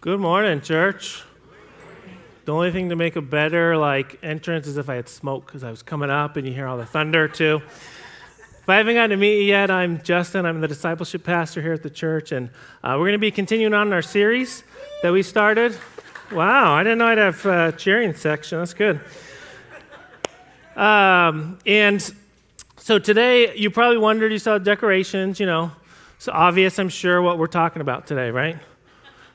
Good morning, church. The only thing to make a better entrance is if I had smoke, because I was coming up and you hear all the thunder too. If I haven't gotten to meet you yet, I'm Justin. I'm the discipleship pastor here at the church, and we're going to be continuing on in our series that we started. Wow, I didn't know I'd have a cheering section. That's good. And so today, you probably wondered, you saw decorations, It's obvious, I'm sure, what we're talking about today, right?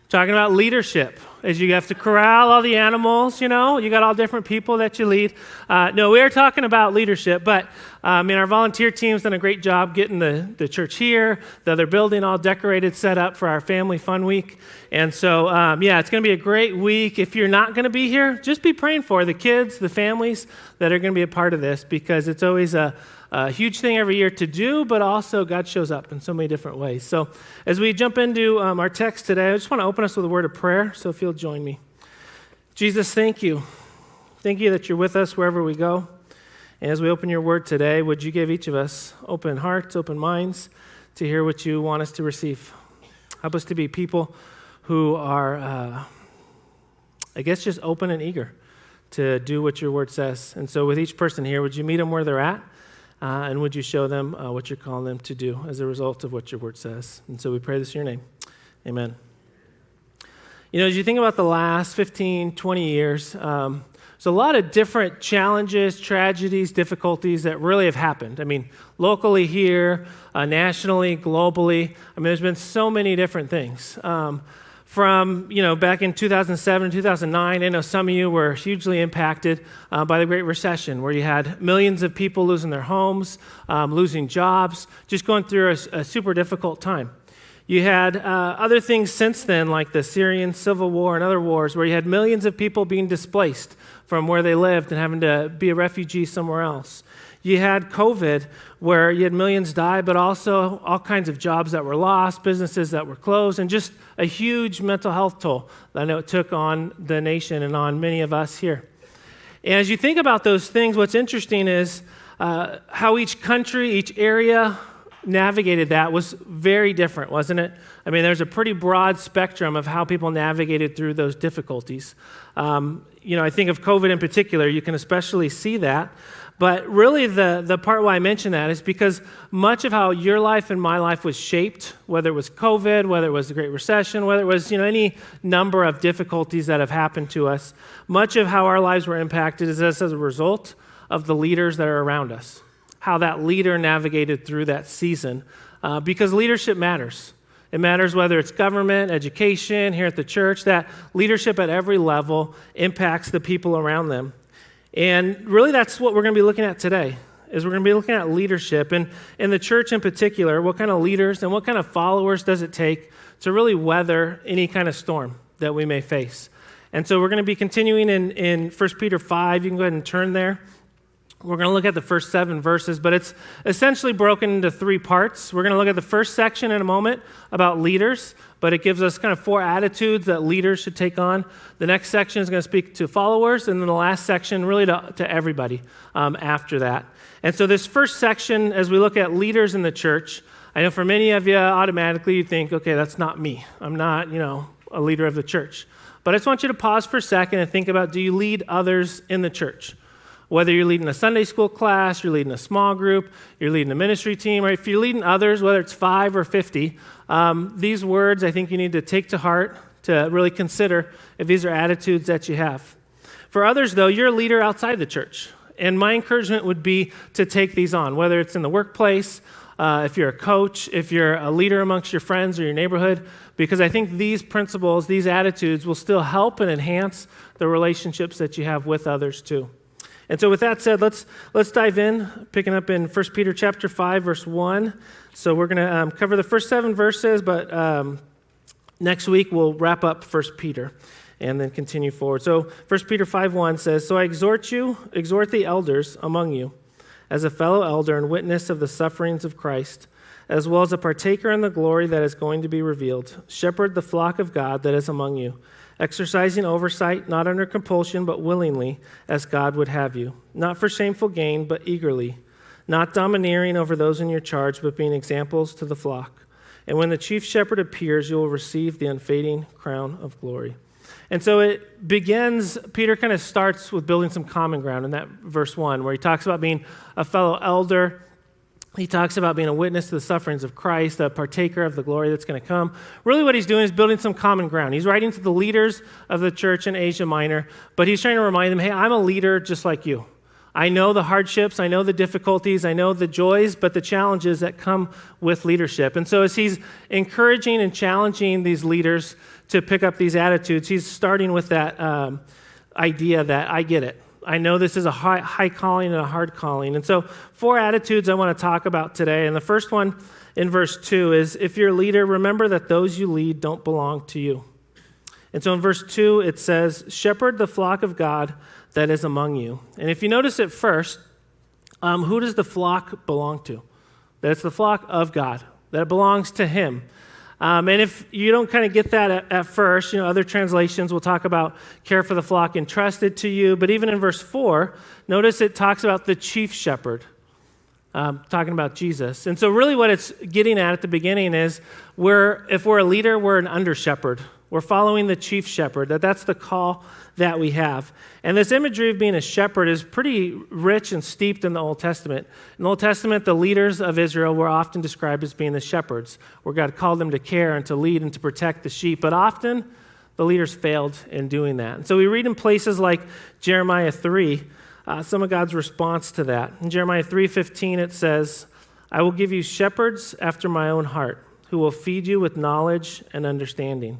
Talking about leadership, as you have to corral all the animals, you got all different people that you lead. No, we are talking about leadership, but our volunteer team's done a great job getting the church here, the other building all decorated, set up for our family fun week. And so, it's going to be a great week. If you're not going to be here, just be praying for the kids, the families that are going to be a part of this, because it's always a huge thing every year to do, but also God shows up in so many different ways. So as we jump into our text today, I just want to open us with a word of prayer, so if you'll join me. Jesus, thank you. Thank you that you're with us wherever we go. And as we open your word today, would you give each of us open hearts, open minds to hear what you want us to receive? Help us to be people who are, just open and eager to do what your word says. And so with each person here, would you meet them where they're at? And would you show them what you're calling them to do as a result of what your word says? And so we pray this in your name. Amen. As you think about the last 15, 20 years, there's a lot of different challenges, tragedies, difficulties that really have happened. Locally here, nationally, globally. There's been so many different things. From, back in 2007, 2009, I know some of you were hugely impacted by the Great Recession, where you had millions of people losing their homes, losing jobs, just going through a super difficult time. You had other things since then, like the Syrian civil war and other wars, where you had millions of people being displaced from where they lived and having to be a refugee somewhere else. You had COVID, where you had millions die, but also all kinds of jobs that were lost, businesses that were closed, and just a huge mental health toll that I know it took on the nation and on many of us here. And as you think about those things, what's interesting is how each country, each area navigated that was very different, wasn't it? There's a pretty broad spectrum of how people navigated through those difficulties. I think of COVID in particular, you can especially see that. But really the part why I mention that is because much of how your life and my life was shaped, whether it was COVID, whether it was the Great Recession, whether it was any number of difficulties that have happened to us, much of how our lives were impacted is as a result of the leaders that are around us, how that leader navigated through that season, because leadership matters. It matters whether it's government, education, here at the church, that leadership at every level impacts the people around them. And really that's what we're going to be looking at today, is we're going to be looking at leadership. And in the church in particular, what kind of leaders and what kind of followers does it take to really weather any kind of storm that we may face? And so we're going to be continuing in 1 Peter 5. You can go ahead and turn there. We're going to look at the first 7 verses, but it's essentially broken into 3 parts. We're going to look at the first section in a moment about leaders, but it gives us kind of 4 attitudes that leaders should take on. The next section is going to speak to followers, and then the last section really to everybody after that. And so this first section, as we look at leaders in the church, I know for many of you, automatically you think, okay, that's not me. I'm not, a leader of the church. But I just want you to pause for a second and think about, do you lead others in the church? Whether you're leading a Sunday school class, you're leading a small group, you're leading a ministry team, or if you're leading others, whether it's 5 or 50, these words I think you need to take to heart to really consider if these are attitudes that you have. For others, though, you're a leader outside the church, and my encouragement would be to take these on, whether it's in the workplace, if you're a coach, if you're a leader amongst your friends or your neighborhood, because I think these principles, these attitudes will still help and enhance the relationships that you have with others too. And so with that said, let's dive in, picking up in 1 Peter chapter 5, verse 1. So we're going to cover the first 7 verses, but next week we'll wrap up 1 Peter and then continue forward. So 1 Peter 5:1 says, "So I exhort the elders among you, as a fellow elder and witness of the sufferings of Christ, as well as a partaker in the glory that is going to be revealed. Shepherd the flock of God that is among you, exercising oversight, not under compulsion, but willingly, as God would have you, not for shameful gain, but eagerly, not domineering over those in your charge, but being examples to the flock. And when the chief shepherd appears, you will receive the unfading crown of glory. And so it begins, Peter kind of starts with building some common ground in that verse 1, where he talks about being a fellow elder. He talks about being a witness to the sufferings of Christ, a partaker of the glory that's going to come. Really what he's doing is building some common ground. He's writing to the leaders of the church in Asia Minor, but he's trying to remind them, hey, I'm a leader just like you. I know the hardships, I know the difficulties, I know the joys, but the challenges that come with leadership. And so as he's encouraging and challenging these leaders to pick up these attitudes, he's starting with that idea that I get it. I know this is a high calling and a hard calling. And so 4 attitudes I want to talk about today. And the first one in verse 2 is, if you're a leader, remember that those you lead don't belong to you. And so in verse 2, it says, shepherd the flock of God that is among you. And if you notice at first, who does the flock belong to? That it's the flock of God, that it belongs to him. And if you don't kind of get that at first, other translations will talk about care for the flock entrusted to you. But even in verse 4, notice it talks about the chief shepherd, talking about Jesus. And so really what it's getting at the beginning is if we're a leader, we're an under shepherd. We're following the chief shepherd. That's the call that we have. And this imagery of being a shepherd is pretty rich and steeped in the Old Testament. In the Old Testament, the leaders of Israel were often described as being the shepherds, where God called them to care and to lead and to protect the sheep. But often, the leaders failed in doing that. And so we read in places like Jeremiah 3, some of God's response to that. In Jeremiah 3:15, it says, I will give you shepherds after my own heart, who will feed you with knowledge and understanding.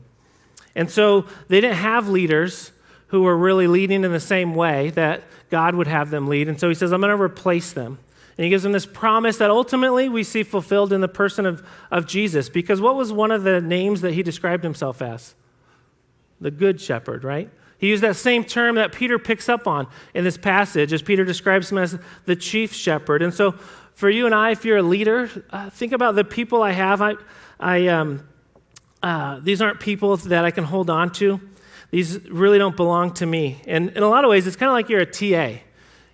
And so they didn't have leaders who were really leading in the same way that God would have them lead. And so he says, I'm going to replace them. And he gives them this promise that ultimately we see fulfilled in the person of Jesus. Because what was one of the names that he described himself as? The good shepherd, right? He used that same term that Peter picks up on in this passage as Peter describes him as the chief shepherd. And so for you and I, if you're a leader, think about the people I have. These aren't people that I can hold on to. These really don't belong to me. And in a lot of ways, it's kind of like you're a TA.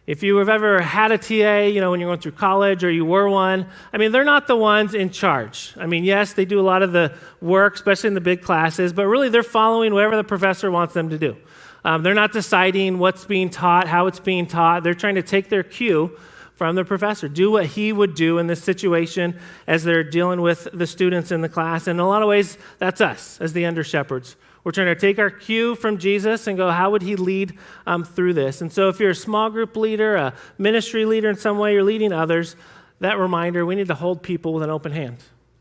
If you have ever had a TA, when you're going through college or you were one, they're not the ones in charge. Yes, they do a lot of the work, especially in the big classes, but really they're following whatever the professor wants them to do. They're not deciding what's being taught, how it's being taught. They're trying to take their cue from the professor, do what he would do in this situation as they're dealing with the students in the class. And in a lot of ways, that's us as the under shepherds. We're trying to take our cue from Jesus and go, how would he lead through this? And so if you're a small group leader, a ministry leader in some way, you're leading others, that reminder, we need to hold people with an open hand.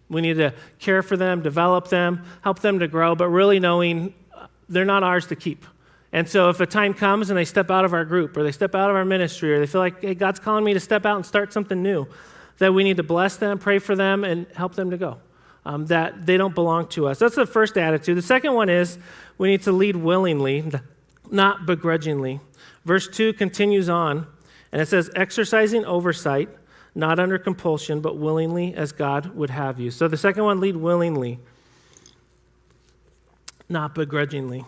We need to care for them, develop them, help them to grow, but really knowing they're not ours to keep. And so if a time comes and they step out of our group or they step out of our ministry or they feel like, hey, God's calling me to step out and start something new, that we need to bless them, pray for them, and help them to go. That they don't belong to us. That's the first attitude. The second one is we need to lead willingly, not begrudgingly. Verse 2 continues on, and it says, exercising oversight, not under compulsion, but willingly as God would have you. So the second one, lead willingly, not begrudgingly.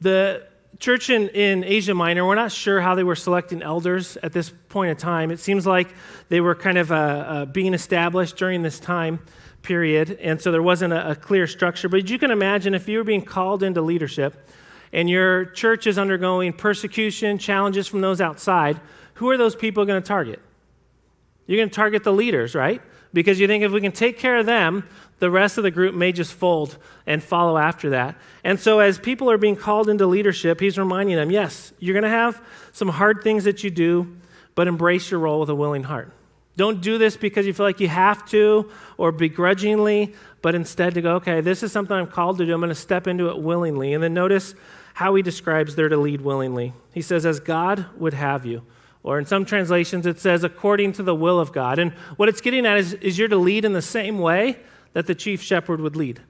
The church in Asia Minor, we're not sure how they were selecting elders at this point in time. It seems like they were kind of being established during this time period, and so there wasn't a clear structure. But you can imagine if you were being called into leadership and your church is undergoing persecution, challenges from those outside, who are those people going to target? You're going to target the leaders, right? Because you think if we can take care of them, the rest of the group may just fold and follow after that. And so as people are being called into leadership, he's reminding them, yes, you're going to have some hard things that you do, but embrace your role with a willing heart. Don't do this because you feel like you have to or begrudgingly, but instead to go, okay, this is something I'm called to do. I'm going to step into it willingly. And then notice how he describes there to lead willingly. He says, as God would have you. Or in some translations, it says, according to the will of God. And what it's getting at is you're to lead in the same way that the chief shepherd would lead.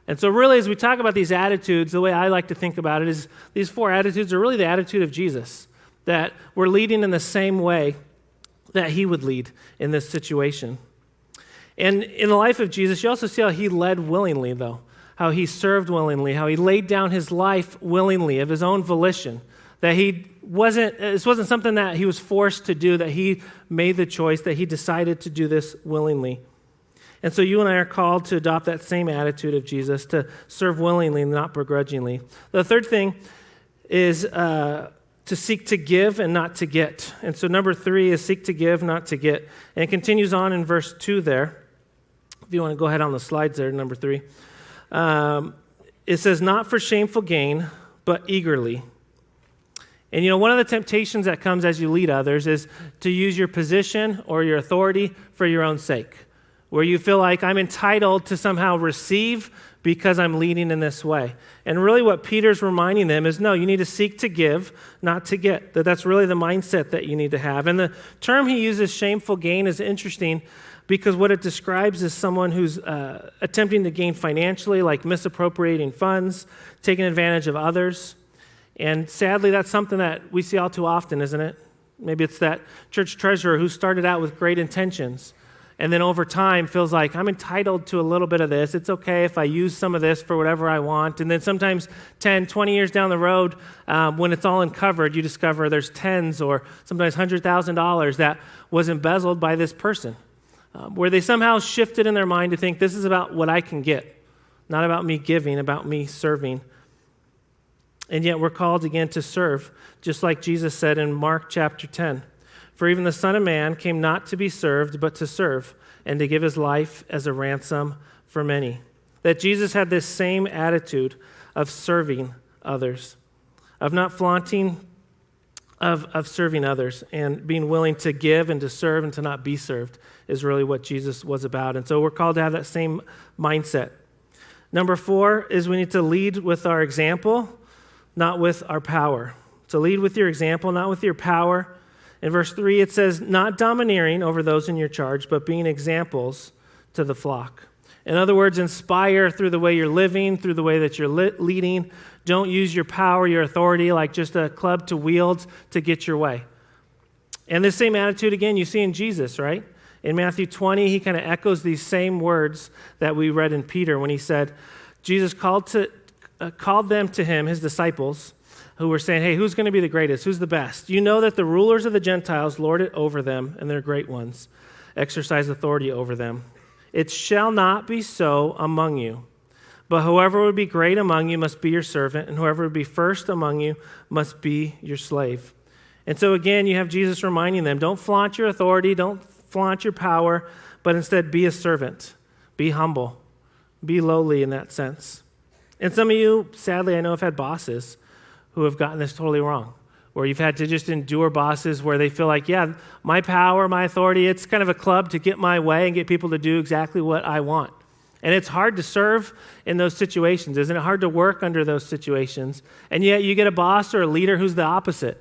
And so really, as we talk about these attitudes, the way I like to think about it is these 4 attitudes are really the attitude of Jesus, that we're leading in the same way that he would lead in this situation. And in the life of Jesus, you also see how he led willingly, though, how he served willingly, how he laid down his life willingly of his own volition, that this wasn't something that he was forced to do, that he made the choice, that he decided to do this willingly. And so you and I are called to adopt that same attitude of Jesus, to serve willingly, not begrudgingly. The third thing is to seek to give and not to get. And so number 3 is seek to give, not to get. And it continues on in verse 2 there. If you want to go ahead on the slides there, number 3. It says, not for shameful gain, but eagerly. And one of the temptations that comes as you lead others is to use your position or your authority for your own sake, where you feel like I'm entitled to somehow receive because I'm leading in this way. And really what Peter's reminding them is, no, you need to seek to give, not to get. That's really the mindset that you need to have. And the term he uses, shameful gain, is interesting because what it describes is someone who's attempting to gain financially, like misappropriating funds, taking advantage of others. And sadly, that's something that we see all too often, isn't it? Maybe it's that church treasurer who started out with great intentions and then over time feels like I'm entitled to a little bit of this. It's okay if I use some of this for whatever I want. And then sometimes 10, 20 years down the road, when it's all uncovered, you discover there's tens or sometimes $100,000 that was embezzled by this person, where they somehow shifted in their mind to think this is about what I can get, not about me giving, about me serving. And yet we're called again to serve, just like Jesus said in Mark chapter 10. For even the Son of Man came not to be served, but to serve, and to give his life as a ransom for many. That Jesus had this same attitude of serving others, of not flaunting, of serving others, and being willing to give and to serve and to not be served is really what Jesus was about. And so we're called to have that same mindset. Number 4 is we need to lead with our example, not with our power. To lead with your example, not with your power. In verse 3, it says, not domineering over those in your charge, but being examples to the flock. In other words, inspire through the way you're living, through the way that you're leading. Don't use your power, your authority, like just a club to wield to get your way. And this same attitude, again, you see in Jesus, right? In Matthew 20, he kind of echoes these same words that we read in Peter when he said, Jesus called them to him, his disciples, who were saying, hey, who's going to be the greatest? Who's the best? You know that the rulers of the Gentiles lord it over them, and their great ones exercise authority over them. It shall not be so among you. But whoever would be great among you must be your servant, and whoever would be first among you must be your slave. And so again, you have Jesus reminding them, don't flaunt your authority, don't flaunt your power, but instead be a servant. Be humble. Be lowly in that sense. And some of you, sadly, I know have had bosses who have gotten this totally wrong, where you've had to just endure bosses where they feel like, yeah, my power, my authority, it's kind of a club to get my way and get people to do exactly what I want. And it's hard to serve in those situations. Isn't it hard to work under those situations? And yet you get a boss or a leader who's the opposite,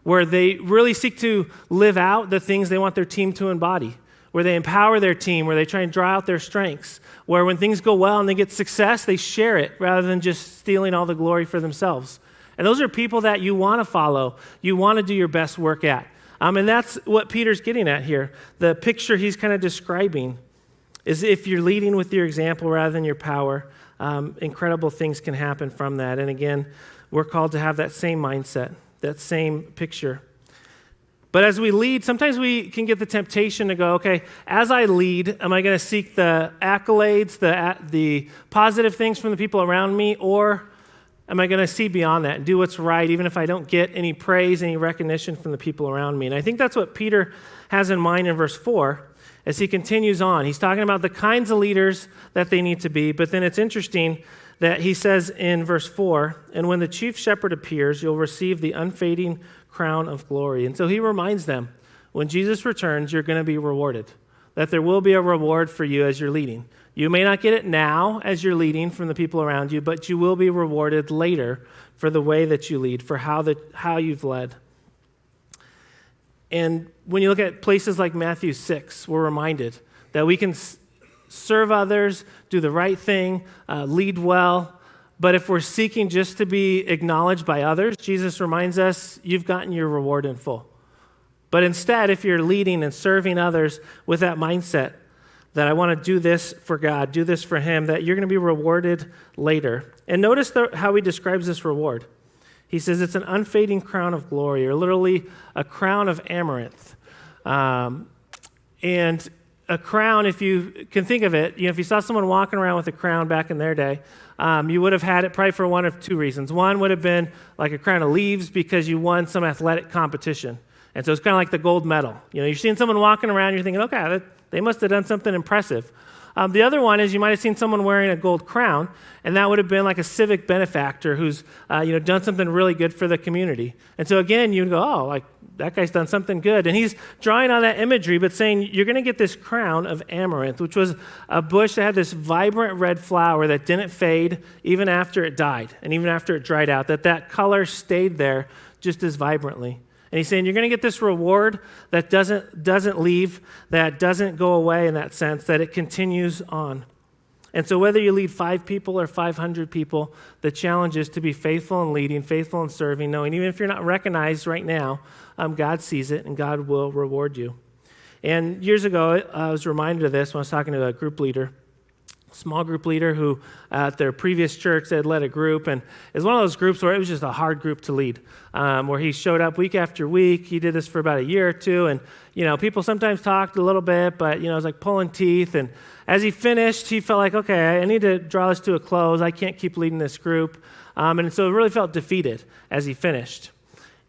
where they really seek to live out the things they want their team to embody, where they empower their team, where they try and draw out their strengths, where when things go well and they get success, they share it rather than just stealing all the glory for themselves. And those are people that you want to follow, you want to do your best work at. And that's what Peter's getting at here. The picture he's kind of describing is if you're leading with your example rather than your power, incredible things can happen from that. And again, we're called to have that same mindset, that same picture. But as we lead, sometimes we can get the temptation to go, okay, as I lead, am I going to seek the accolades, the positive things from the people around me, or am I going to see beyond that and do what's right, even if I don't get any praise, any recognition from the people around me? And I think that's what Peter has in mind in verse 4 as he continues on. He's talking about the kinds of leaders that they need to be, but then it's interesting that he says in verse 4, and when the chief shepherd appears, you'll receive the unfading crown of glory. And so he reminds them, when Jesus returns, you're going to be rewarded, that there will be a reward for you as you're leading. You may not get it now as you're leading from the people around you, but you will be rewarded later for the way that you lead, for how you've led. And when you look at places like Matthew 6, we're reminded that we can serve others, do the right thing, lead well. But if we're seeking just to be acknowledged by others, Jesus reminds us, you've gotten your reward in full. But instead, if you're leading and serving others with that mindset, that I want to do this for God, do this for Him, that you're going to be rewarded later. And notice how he describes this reward. He says it's an unfading crown of glory, or literally a crown of amaranth. And a crown, if you can think of it, if you saw someone walking around with a crown back in their day, you would have had it probably for one of two reasons. One would have been like a crown of leaves because you won some athletic competition. And so it's kind of like the gold medal. You're seeing someone walking around, you're thinking, okay, they must have done something impressive. The other one is you might have seen someone wearing a gold crown, and that would have been like a civic benefactor who's done something really good for the community. And so again, you'd go, oh, like that guy's done something good. And he's drawing on that imagery, but saying you're going to get this crown of amaranth, which was a bush that had this vibrant red flower that didn't fade even after it died and even after it dried out, that color stayed there just as vibrantly. And he's saying you're going to get this reward that doesn't leave, that doesn't go away in that sense, that it continues on. And so whether you lead 5 people or 500 people, the challenge is to be faithful in leading, faithful in serving, knowing even if you're not recognized right now, God sees it and God will reward you. And years ago, I was reminded of this when I was talking to a group leader, small group leader who at their previous church, they had led a group, and it was one of those groups where it was just a hard group to lead, where he showed up week after week. He did this for about a year or two, and people sometimes talked a little bit, but it was like pulling teeth. And as he finished, he felt like, okay, I need to draw this to a close. I can't keep leading this group, and so he really felt defeated as he finished.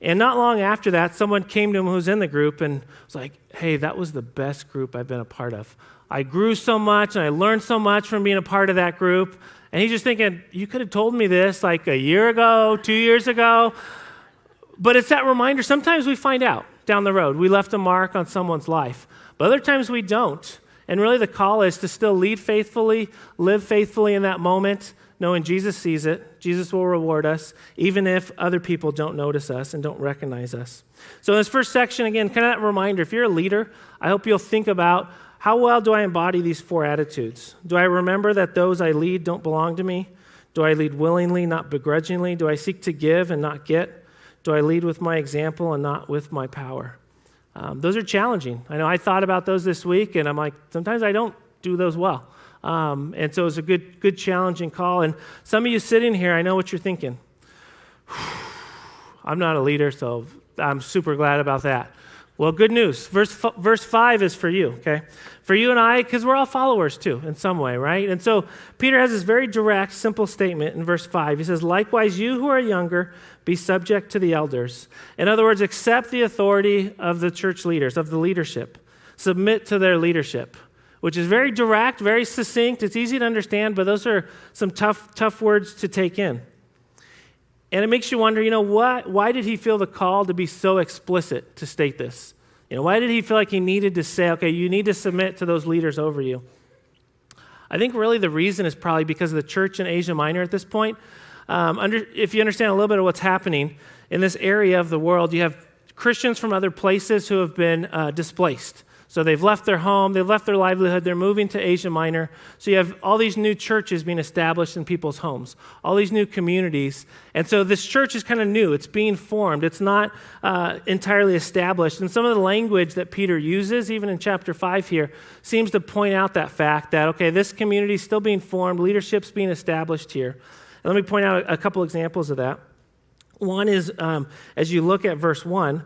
And not long after that, someone came to him who was in the group and was like, hey, that was the best group I've been a part of. I grew so much and I learned so much from being a part of that group. And he's just thinking, you could have told me this like a year ago, 2 years ago. But it's that reminder. Sometimes we find out down the road. We left a mark on someone's life. But other times we don't. And really the call is to still lead faithfully, live faithfully in that moment, knowing Jesus sees it. Jesus will reward us, even if other people don't notice us and don't recognize us. So in this first section, again, kind of that reminder, if you're a leader, I hope you'll think about how well do I embody these 4 attitudes? Do I remember that those I lead don't belong to me? Do I lead willingly, not begrudgingly? Do I seek to give and not get? Do I lead with my example and not with my power? Those are challenging. I know I thought about those this week, and I'm like, sometimes I don't do those well. And so it's a good challenging call. And some of you sitting here, I know what you're thinking. I'm not a leader, so I'm super glad about that. Well, good news. Verse 5 is for you, okay? For you and I, because we're all followers too, in some way, right? And so Peter has this very direct, simple statement in verse 5. He says, likewise, you who are younger, be subject to the elders. In other words, accept the authority of the church leaders, of the leadership. Submit to their leadership, which is very direct, very succinct. It's easy to understand, but those are some tough words to take in. And it makes you wonder, why did he feel the call to be so explicit to state this? Why did he feel like he needed to say, okay, you need to submit to those leaders over you? I think really the reason is probably because of the church in Asia Minor at this point. If you understand a little bit of what's happening in this area of the world, you have Christians from other places who have been displaced. So they've left their home, they've left their livelihood, they're moving to Asia Minor. So you have all these new churches being established in people's homes, all these new communities. And so this church is kind of new. It's being formed. It's not entirely established. And some of the language that Peter uses, even in chapter 5 here, seems to point out that fact that, okay, this community is still being formed, leadership's being established here. And let me point out a couple examples of that. One is, as you look at verse 1,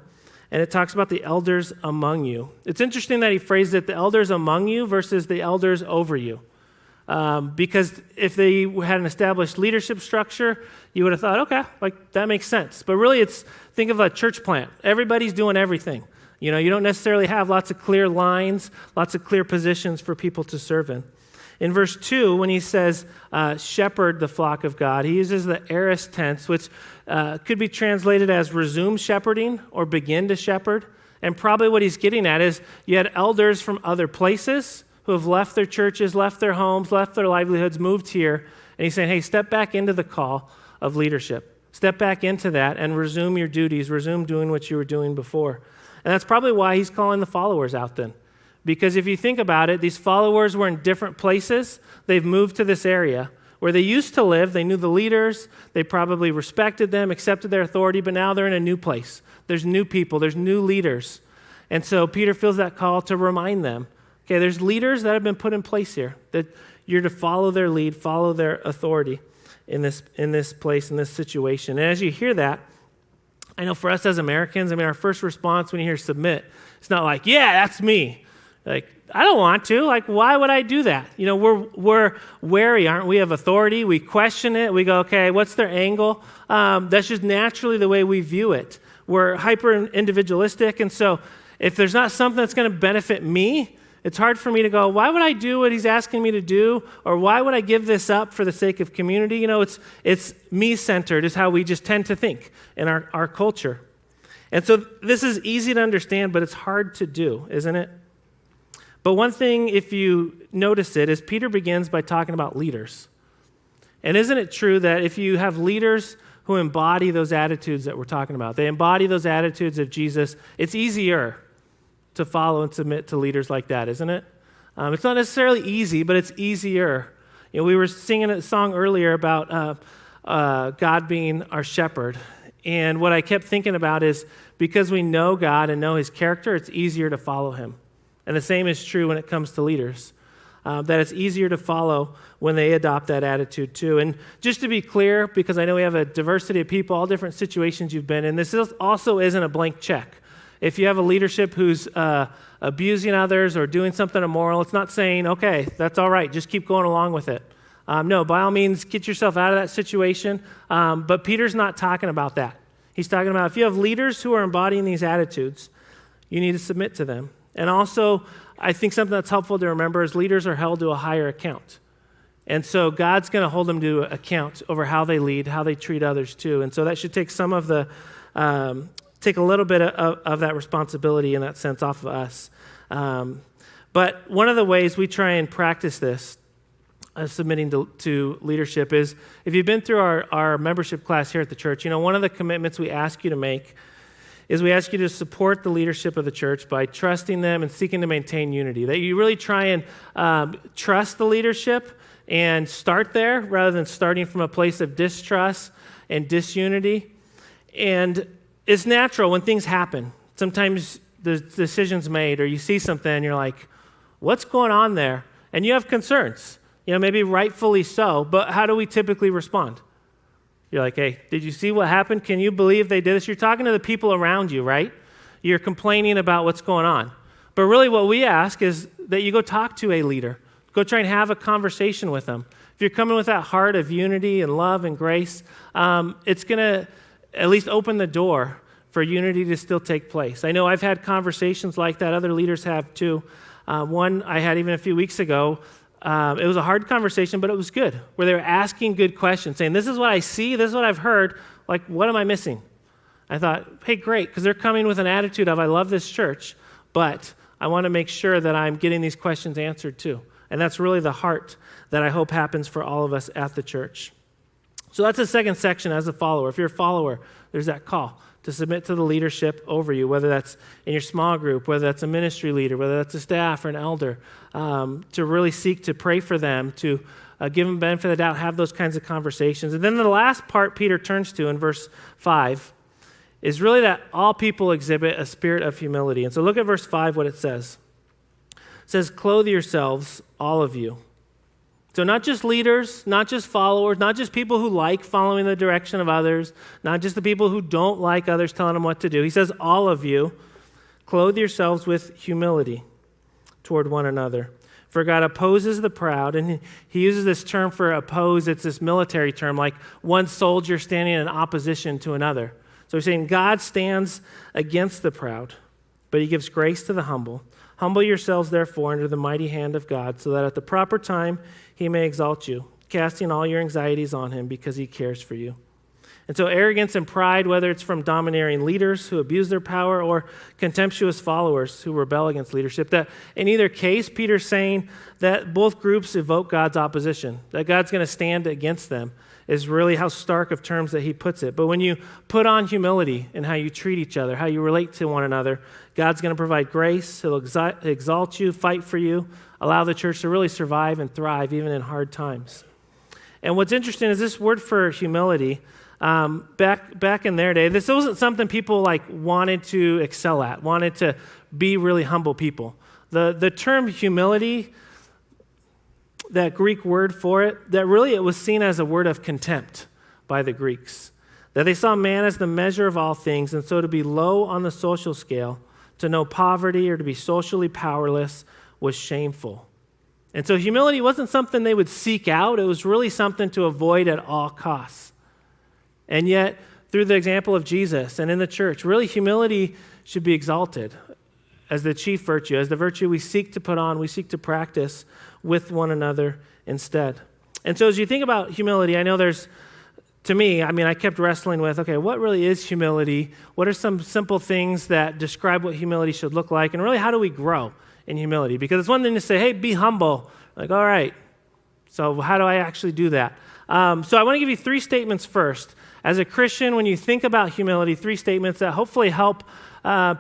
and it talks about the elders among you. It's interesting that he phrased it, the elders among you versus the elders over you. Because if they had an established leadership structure, you would have thought, okay, like that makes sense. But really think of a church plant. Everybody's doing everything. You don't necessarily have lots of clear lines, lots of clear positions for people to serve in. In verse 2, when he says, shepherd the flock of God, he uses the aorist tense, which could be translated as resume shepherding or begin to shepherd. And probably what he's getting at is you had elders from other places who have left their churches, left their homes, left their livelihoods, moved here. And he's saying, hey, step back into the call of leadership. Step back into that and resume your duties, resume doing what you were doing before. And that's probably why he's calling the followers out then. Because if you think about it, these followers were in different places. They've moved to this area where they used to live. They knew the leaders. They probably respected them, accepted their authority, but now they're in a new place. There's new people. There's new leaders. And so Peter feels that call to remind them, okay, there's leaders that have been put in place here, that you're to follow their lead, follow their authority in this place, in this situation. And as you hear that, I know for us as Americans, our first response when you hear submit, it's not like, yeah, that's me. Like, I don't want to. Like, why would I do that? You know, we're wary, aren't we, of authority? We question it. We go, okay, what's their angle? That's just naturally the way we view it. We're hyper individualistic, and so if there's not something that's going to benefit me, it's hard for me to go, why would I do what he's asking me to do? Or why would I give this up for the sake of community? You know, it's me-centered is how we just tend to think in our culture. And so this is easy to understand, but it's hard to do, isn't it? But one thing, if you notice it, is Peter begins by talking about leaders. And isn't it true that if you have leaders who embody those attitudes that we're talking about, they embody those attitudes of Jesus, it's easier to follow and submit to leaders like that, isn't it? It's not necessarily easy, but it's easier. You know, we were singing a song earlier about God being our shepherd. And what I kept thinking about is because we know God and know his character, it's easier to follow him. And the same is true when it comes to leaders, that it's easier to follow when they adopt that attitude too. And just to be clear, because I know we have a diversity of people, all different situations you've been in, this also isn't a blank check. If you have a leadership who's abusing others or doing something immoral, it's not saying, okay, that's all right, just keep going along with it. No, by all means, get yourself out of that situation. But Peter's not talking about that. He's talking about if you have leaders who are embodying these attitudes, you need to submit to them. And also, I think something that's helpful to remember is leaders are held to a higher account. And so God's going to hold them to account over how they lead, how they treat others too. And so that should take some of the, take a little bit of that responsibility in that sense off of us. But one of the ways we try and practice this, submitting to leadership, is if you've been through our membership class here at the church, you know, one of the commitments we ask you to make is we ask you to support the leadership of the church by trusting them and seeking to maintain unity. That you really try and trust the leadership and start there rather than starting from a place of distrust and disunity. And it's natural when things happen. Sometimes the decision's made or you see something and you're like, what's going on there? And you have concerns. You know, maybe rightfully so, but how do we typically respond? You're like, hey, did you see what happened? Can you believe they did this? You're talking to the people around you, right? You're complaining about what's going on. But really what we ask is that you go talk to a leader. Go try and have a conversation with them. If you're coming with that heart of unity and love and grace, it's going to at least open the door for unity to still take place. I know I've had conversations like that. Other leaders have too. One I had even a few weeks ago. It was a hard conversation, but it was good, where they were asking good questions, saying, this is what I see, this is what I've heard, like, what am I missing? I thought, hey, great, because they're coming with an attitude of, I love this church, but I want to make sure that I'm getting these questions answered too. And that's really the heart that I hope happens for all of us at the church. So that's the second section as a follower. If you're a follower, there's that call to submit to the leadership over you, whether that's in your small group, whether that's a ministry leader, whether that's a staff or an elder, to really seek to pray for them, to give them benefit of the doubt, have those kinds of conversations. And then the last part Peter turns to in verse 5 is really that all people exhibit a spirit of humility. And so look at verse 5, what it says. It says, clothe yourselves, all of you. So not just leaders, not just followers, not just people who like following the direction of others, not just the people who don't like others telling them what to do. He says, all of you, clothe yourselves with humility toward one another. For God opposes the proud, and he uses this term for oppose. It's this military term, like one soldier standing in opposition to another. So he's saying God stands against the proud, but he gives grace to the humble. Humble yourselves, therefore, under the mighty hand of God, so that at the proper time he may exalt you, casting all your anxieties on him because he cares for you. And so arrogance and pride, whether it's from domineering leaders who abuse their power or contemptuous followers who rebel against leadership, that in either case, Peter's saying that both groups evoke God's opposition, that God's going to stand against them, is really how stark of terms that he puts it. But when you put on humility in how you treat each other, how you relate to one another, God's going to provide grace. He'll exalt you, fight for you, allow the church to really survive and thrive even in hard times. And what's interesting is this word for humility, back in their day, this wasn't something people like wanted to excel at, wanted to be really humble people. The term humility, that Greek word for it, that really it was seen as a word of contempt by the Greeks. That they saw man as the measure of all things, and so to be low on the social scale, to know poverty or to be socially powerless, was shameful. And so humility wasn't something they would seek out. It was really something to avoid at all costs. And yet, through the example of Jesus and in the church, really humility should be exalted as the chief virtue, as the virtue we seek to put on, we seek to practice with one another instead. And so as you think about humility, I know I kept wrestling with, okay, what really is humility? What are some simple things that describe what humility should look like? And really, how do we grow in humility? Because it's one thing to say, hey, be humble. Like, all right, so how do I actually do that? So I want to give you 3 statements first. As a Christian, when you think about humility, 3 statements that hopefully help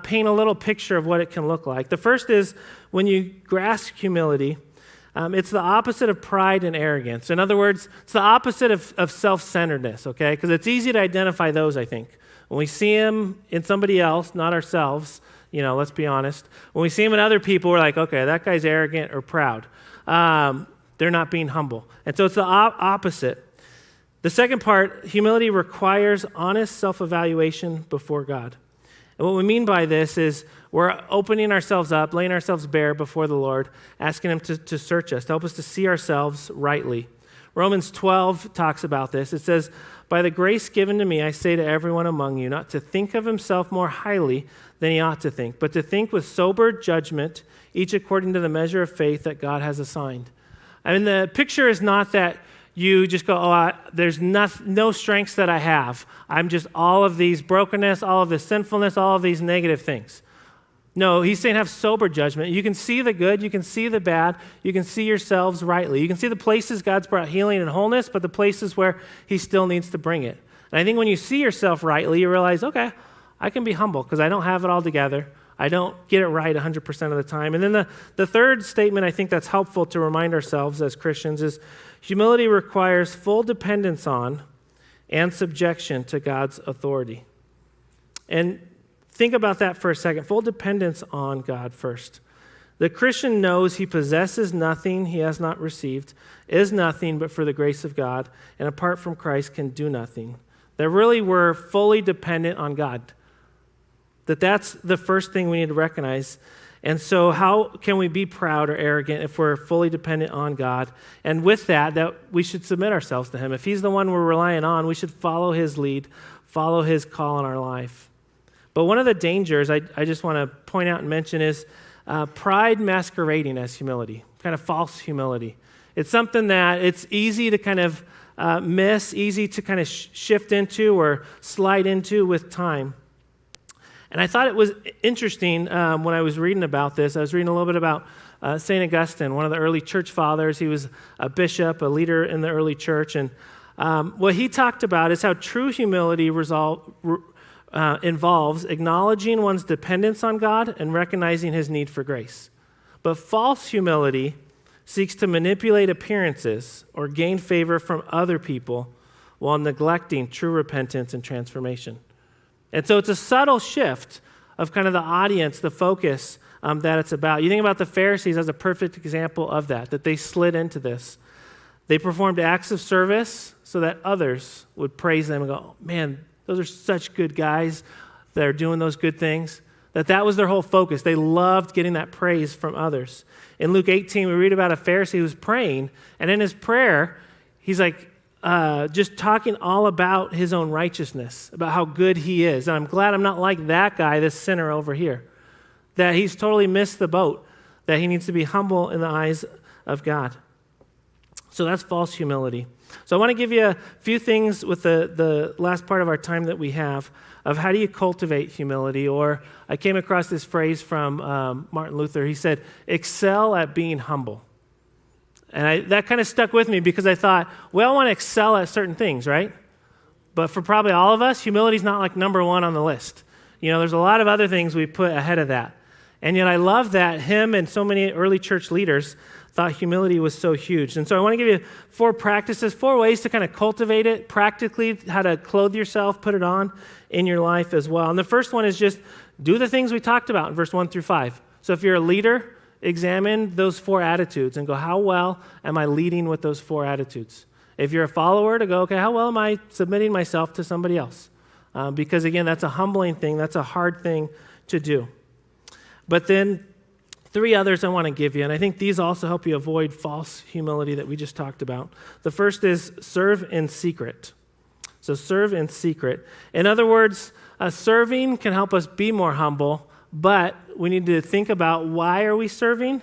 paint a little picture of what it can look like. The first is when you grasp humility, it's the opposite of pride and arrogance. In other words, it's the opposite of self-centeredness, okay? Because it's easy to identify those, I think. When we see them in somebody else, not ourselves, let's be honest. When we see them in other people, we're like, okay, that guy's arrogant or proud. They're not being humble. And so it's the opposite. The second part, humility requires honest self-evaluation before God. And what we mean by this is we're opening ourselves up, laying ourselves bare before the Lord, asking Him to search us, to help us to see ourselves rightly. Romans 12 talks about this. It says, by the grace given to me, I say to everyone among you, not to think of himself more highly than he ought to think, but to think with sober judgment, each according to the measure of faith that God has assigned. I mean, the picture is not that you just go, there's no strengths that I have. I'm just all of these brokenness, all of this sinfulness, all of these negative things. No, he's saying have sober judgment. You can see the good, you can see the bad, you can see yourselves rightly. You can see the places God's brought healing and wholeness, but the places where he still needs to bring it. And I think when you see yourself rightly, you realize, okay, I can be humble because I don't have it all together. I don't get it right 100% of the time. And then the third statement I think that's helpful to remind ourselves as Christians is humility requires full dependence on and subjection to God's authority. And think about that for a second. Full dependence on God first. The Christian knows he possesses nothing he has not received, is nothing but for the grace of God, and apart from Christ can do nothing. That really we're fully dependent on God. That's the first thing we need to recognize. And so how can we be proud or arrogant if we're fully dependent on God? And with that we should submit ourselves to him. If he's the one we're relying on, we should follow his lead, follow his call in our life. But one of the dangers I just want to point out and mention is pride masquerading as humility, kind of false humility. It's something that it's easy to kind of miss, easy to kind of shift into or slide into with time. And I thought it was interesting when I was reading about this. I was reading a little bit about St. Augustine, one of the early church fathers. He was a bishop, a leader in the early church. And what he talked about is how true humility involves acknowledging one's dependence on God and recognizing his need for grace. But false humility seeks to manipulate appearances or gain favor from other people while neglecting true repentance and transformation. And so it's a subtle shift of kind of the audience, the focus that it's about. You think about the Pharisees as a perfect example of that they slid into this. They performed acts of service so that others would praise them and go, oh, man, those are such good guys that are doing those good things. That was their whole focus. They loved getting that praise from others. In Luke 18, we read about a Pharisee who's praying, and in his prayer, he's like just talking all about his own righteousness, about how good he is. And I'm glad I'm not like that guy, this sinner over here, that he's totally missed the boat, that he needs to be humble in the eyes of God. So that's false humility. So I want to give you a few things with the last part of our time that we have of how do you cultivate humility. Or I came across this phrase from Martin Luther. He said, excel at being humble. And that kind of stuck with me because I thought, we all want to excel at certain things, right? But for probably all of us, humility is not like number one on the list. There's a lot of other things we put ahead of that. And yet I love that him and so many early church leaders thought humility was so huge. And so I want to give you 4 practices, 4 ways to kind of cultivate it practically, how to clothe yourself, put it on in your life as well. And the first one is just do the things we talked about in verse 1 through 5. So if you're a leader, examine those 4 attitudes and go, how well am I leading with those 4 attitudes? If you're a follower, to go, okay, how well am I submitting myself to somebody else? Because again, that's a humbling thing. That's a hard thing to do. But then Three others I want to give you, and I think these also help you avoid false humility that we just talked about. The first is serve in secret. So serve in secret. In other words, serving can help us be more humble, but we need to think about why are we serving?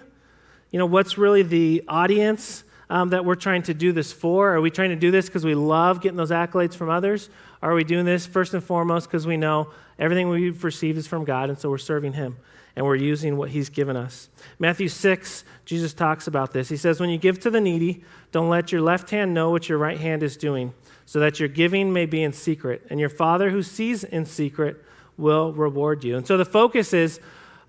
What's really the audience that we're trying to do this for? Are we trying to do this because we love getting those accolades from others? Or are we doing this first and foremost because we know everything we've received is from God, and so we're serving him, and we're using what he's given us? Matthew 6, Jesus talks about this. He says, when you give to the needy, don't let your left hand know what your right hand is doing, so that your giving may be in secret, and your Father who sees in secret will reward you. And so the focus is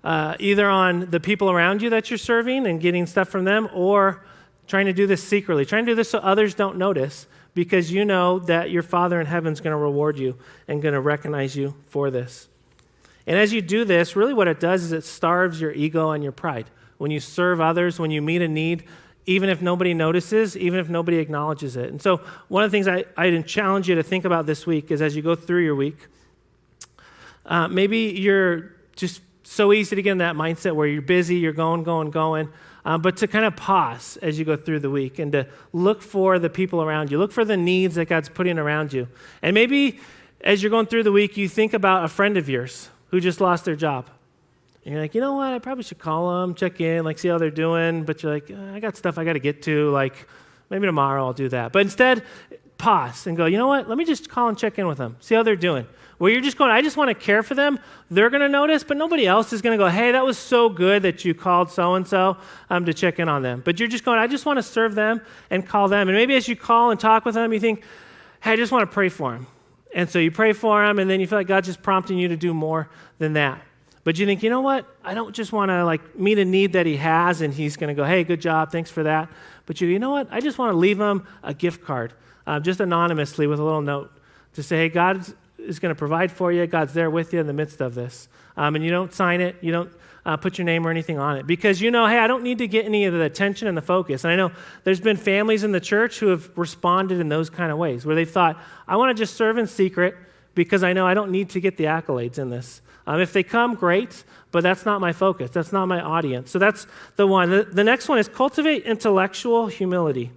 either on the people around you that you're serving and getting stuff from them, or trying to do this secretly, trying to do this so others don't notice, because you know that your Father in heaven is going to reward you and going to recognize you for this. And as you do this, really what it does is it starves your ego and your pride. When you serve others, when you meet a need, even if nobody notices, even if nobody acknowledges it. And so one of the things I'd challenge you to think about this week is as you go through your week, maybe you're just so easy to get in that mindset where you're busy, you're going, but to kind of pause as you go through the week and to look for the people around you. Look for the needs that God's putting around you. And maybe as you're going through the week, you think about a friend of yours who just lost their job. And you're like, you know what, I probably should call them, check in, see how they're doing. But you're like, I got stuff I got to get to. Maybe tomorrow I'll do that. But instead, pause and go, you know what, let me just call and check in with them, see how they're doing. Where you're just going, I just want to care for them. They're going to notice, but nobody else is going to go, hey, that was so good that you called so-and-so to check in on them. But you're just going, I just want to serve them and call them. And maybe as you call and talk with them, you think, hey, I just want to pray for them. And so you pray for them, and then you feel like God's just prompting you to do more than that. But you think, you know what? I don't just want to meet a need that he has, and he's going to go, hey, good job, thanks for that. But you know what? I just want to leave him a gift card, just anonymously with a little note to say, hey, God is going to provide for you. God's there with you in the midst of this. And you don't sign it. You don't put your name or anything on it because hey, I don't need to get any of the attention and the focus. And I know there's been families in the church who have responded in those kind of ways where they've thought, I want to just serve in secret because I know I don't need to get the accolades in this. If they come, great, but that's not my focus. That's not my audience. So that's the one. The next one is cultivate intellectual humility.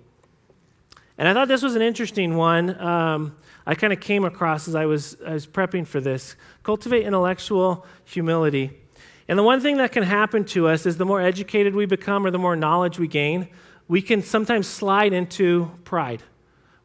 And I thought this was an interesting one. I kind of came across as I was prepping for this. Cultivate intellectual humility. And the one thing that can happen to us is the more educated we become or the more knowledge we gain, we can sometimes slide into pride,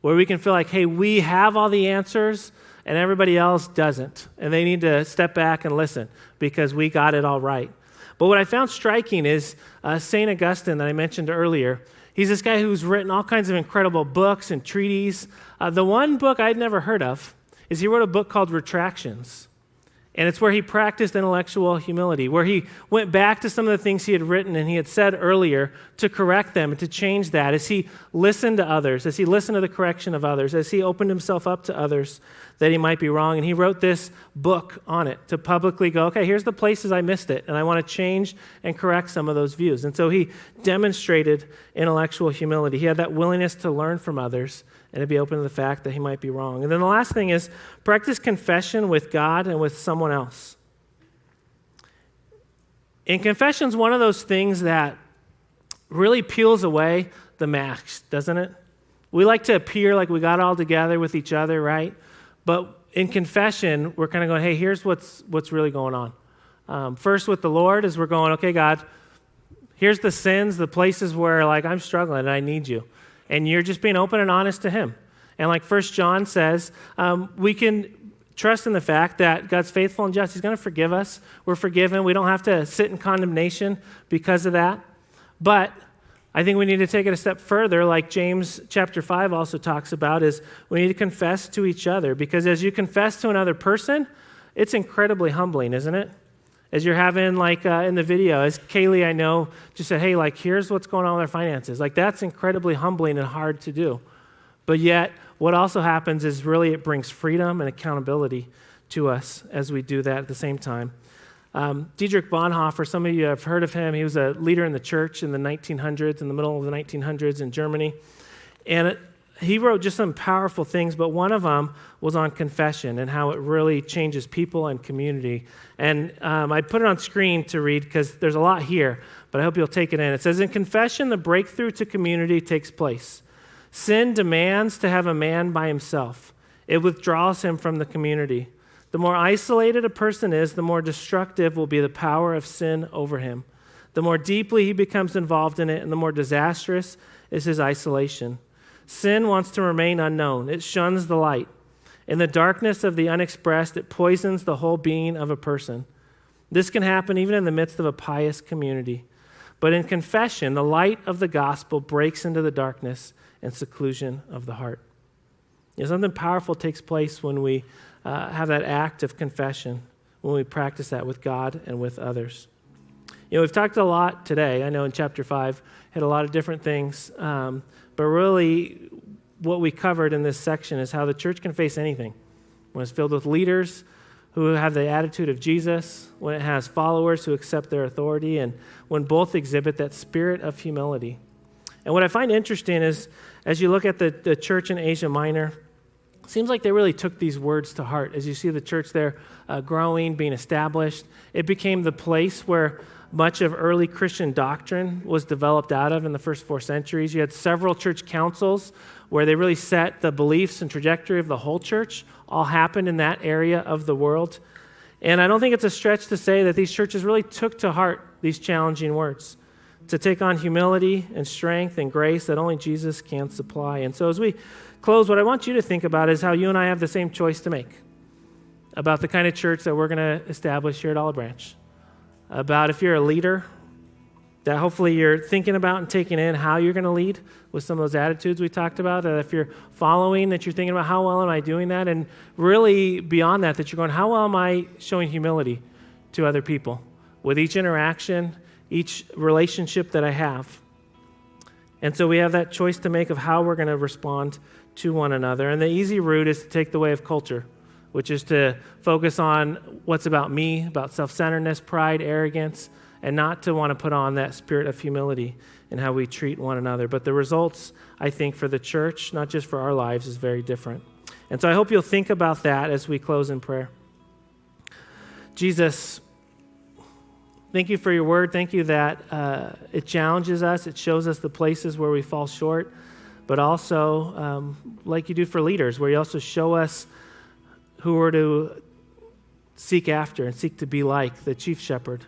where we can feel like, hey, we have all the answers and everybody else doesn't. And they need to step back and listen because we got it all right. But what I found striking is St. Augustine that I mentioned earlier. He's this guy who's written all kinds of incredible books and treatises. The one book I'd never heard of is he wrote a book called Retractions. And it's where he practiced intellectual humility, where he went back to some of the things he had written and he had said earlier to correct them and to change that as he listened to others, as he listened to the correction of others, as he opened himself up to others that he might be wrong. And he wrote this book on it to publicly go, okay, here's the places I missed it, and I want to change and correct some of those views. And so he demonstrated intellectual humility. He had that willingness to learn from others and to be open to the fact that he might be wrong. And then the last thing is practice confession with God and with someone else. And confession is one of those things that really peels away the mask, doesn't it? We like to appear like we got it all together with each other, right? But in confession, we're kind of going, hey, here's what's really going on. First with the Lord is we're going, okay, God, here's the sins, the places where I'm struggling and I need you. And you're just being open and honest to him. And like 1 John says, we can trust in the fact that God's faithful and just. He's going to forgive us. We're forgiven. We don't have to sit in condemnation because of that. But I think we need to take it a step further, like James chapter 5 also talks about, is we need to confess to each other. Because as you confess to another person, it's incredibly humbling, isn't it? As you're having, in the video, as Kaylee, I know, just said, hey, here's what's going on with our finances. That's incredibly humbling and hard to do. But yet, what also happens is really it brings freedom and accountability to us as we do that at the same time. Dietrich Bonhoeffer, some of you have heard of him. He was a leader in the church in the 1900s, in the middle of the 1900s in Germany. And he wrote just some powerful things, but one of them was on confession and how it really changes people and community. And I put it on screen to read because there's a lot here. but I hope you'll take it in. It says, in confession, the breakthrough to community takes place. Sin demands to have a man by himself. It withdraws him from the community. The more isolated a person is, the more destructive will be the power of sin over him. The more deeply he becomes involved in it, and the more disastrous is his isolation. Sin wants to remain unknown. It shuns the light. In the darkness of the unexpressed, it poisons the whole being of a person. This can happen even in the midst of a pious community. But in confession, the light of the gospel breaks into the darkness and seclusion of the heart. Something powerful takes place when we have that act of confession, when we practice that with God and with others. We've talked a lot today. I know in chapter 5 had a lot of different things, but really what we covered in this section is how the church can face anything. When it's filled with leaders who have the attitude of Jesus, when it has followers who accept their authority, and when both exhibit that spirit of humility. And what I find interesting is, as you look at the church in Asia Minor, it seems like they really took these words to heart. As you see the church there growing, being established, it became the place where much of early Christian doctrine was developed out of in the first 4 centuries. You had several church councils where they really set the beliefs and trajectory of the whole church, all happened in that area of the world. And I don't think it's a stretch to say that these churches really took to heart these challenging words, to take on humility and strength and grace that only Jesus can supply. And so as we close, what I want you to think about is how you and I have the same choice to make about the kind of church that we're going to establish here at Olive Branch. About if you're a leader, that hopefully you're thinking about and taking in how you're going to lead with some of those attitudes we talked about. That if you're following, that you're thinking about how well am I doing that? And really beyond that, that you're going, how well am I showing humility to other people with each interaction, each relationship that I have? And so we have that choice to make of how we're going to respond to one another. And the easy route is to take the way of culture, which is to focus on what's about me, about self-centeredness, pride, arrogance, and not to want to put on that spirit of humility in how we treat one another. But the results, I think, for the church, not just for our lives, is very different. And so I hope you'll think about that as we close in prayer. Jesus, thank you for your word. Thank you that it challenges us. It shows us the places where we fall short, but also, like you do for leaders, where you also show us who we're to seek after and seek to be like the chief shepherd.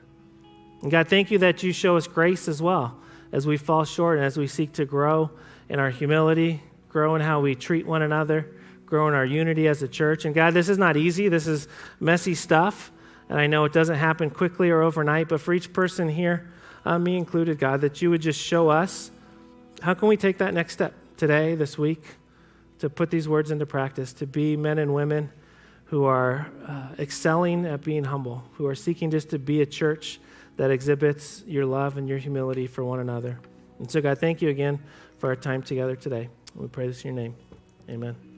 And God, thank you that you show us grace as well as we fall short and as we seek to grow in our humility, grow in how we treat one another, grow in our unity as a church. And God, this is not easy. This is messy stuff. And I know it doesn't happen quickly or overnight, but for each person here, me included, God, that you would just show us how can we take that next step today, this week, to put these words into practice, to be men and women who are excelling at being humble, who are seeking just to be a church that exhibits your love and your humility for one another. And so, God, thank you again for our time together today. We pray this in your name. Amen.